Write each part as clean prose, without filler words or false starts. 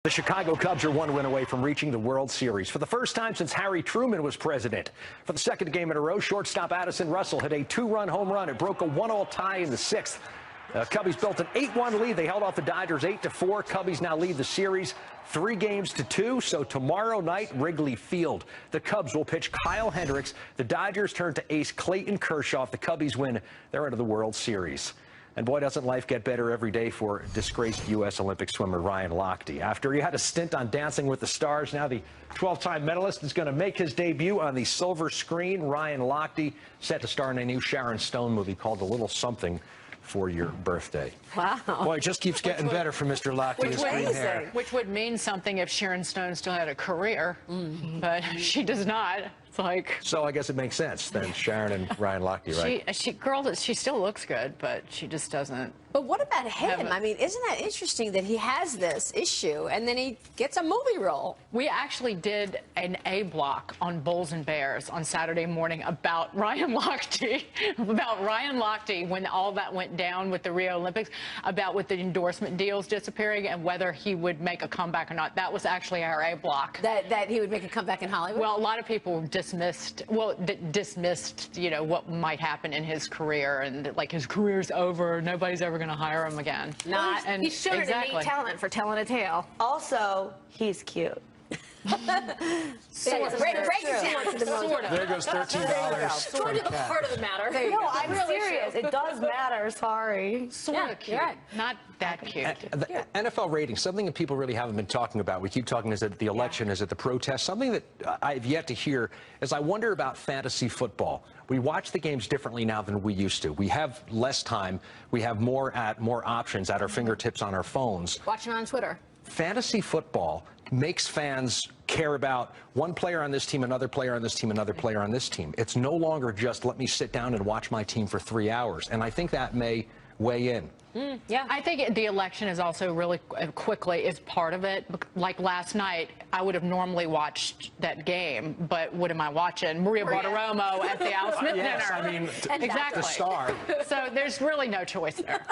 The Chicago Cubs are one win away from reaching the World Series for the first time since Harry Truman was president. For the second game in a row, shortstop Addison Russell hit a two-run home run. It broke a 1-all tie in the sixth. Cubbies built an 8-1 lead. They held off the Dodgers 8-4. Cubbies now lead the series 3-2. So tomorrow night, Wrigley Field. The Cubs will pitch Kyle Hendricks. The Dodgers turn to ace Clayton Kershaw. If the Cubbies win, they're out of the World Series. And boy, doesn't life get better every day for disgraced U.S. Olympic swimmer Ryan Lochte. After he had a stint on Dancing with the Stars, now the 12-time medalist is going to make his debut on the silver screen. Ryan Lochte set to star in a new Sharon Stone movie called A Little Something for Your Birthday. Wow. Boy, it just keeps getting better for Mr. Lochte. His green hair. Which would mean something if Sharon Stone still had a career, but she does not. It's like... So I guess it makes sense then, Sharon and Ryan Lochte, right? She still looks good, but she just doesn't. But what about him? I mean, isn't that interesting that he has this issue and then he gets a movie role? We actually did an A block on Bulls and Bears on Saturday morning about Ryan Lochte, when all that went down with the Rio Olympics, about with the endorsement deals disappearing and whether he would make a comeback or not. That was actually our A block. That he would make a comeback in Hollywood? Well, a lot of people dismissed, you know, what might happen in his career, and like his career's over, nobody's ever going to hire him again. He's shown innate talent for telling a tale. Also, he's cute. Sort of. There goes $13. Sort of the heart of the matter. No, I'm serious. It does matter. Sorry. Sort of cute. Not that cute. The NFL ratings, something that people really haven't been talking about. We keep talking, is it the election, is it the protest? Something that I've yet to hear is I wonder about fantasy football. We watch the games differently now than we used to. We have less time. We have more options at our fingertips on our phones. Watching on Twitter. Fantasy football makes fans care about one player on this team, another player on this team, another player on this team. It's no longer just let me sit down and watch my team for 3 hours. And I think that may weigh in. Yeah, I think the election is also really quickly is part of it. Like last night, I would have normally watched that game, but what am I watching? Maria Bartiromo at the Al Smith dinner. I mean, exactly. The star. So there's really no choice there.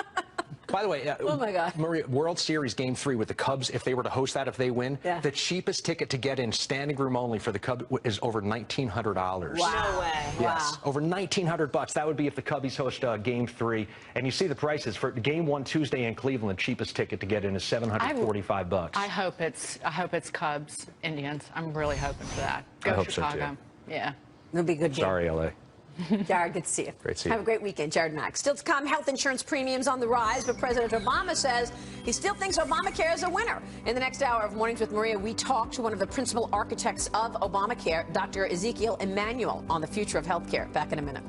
By the way, oh my God. Maria, World Series Game 3 with the Cubs, if they were to host that, if they win, the cheapest ticket to get in, standing room only for the Cubs, is over $1,900. Wow. No way. Yes, wow. over $1,900. That would be if the Cubbies host Game 3. And you see the prices for Game 1 Tuesday in Cleveland. Cheapest ticket to get in is $745. I hope it's Cubs, Indians. I'm really hoping for that. Go I hope Chicago. So too. Yeah. It'll be a good game. Sorry, LA. Jared, good to see you. Great to see you. Have a great weekend, Jared Mack. Still to come, health insurance premiums on the rise, but President Obama says he still thinks Obamacare is a winner. In the next hour of Mornings with Maria, we talk to one of the principal architects of Obamacare, Dr. Ezekiel Emanuel, on the future of health care. Back in a minute.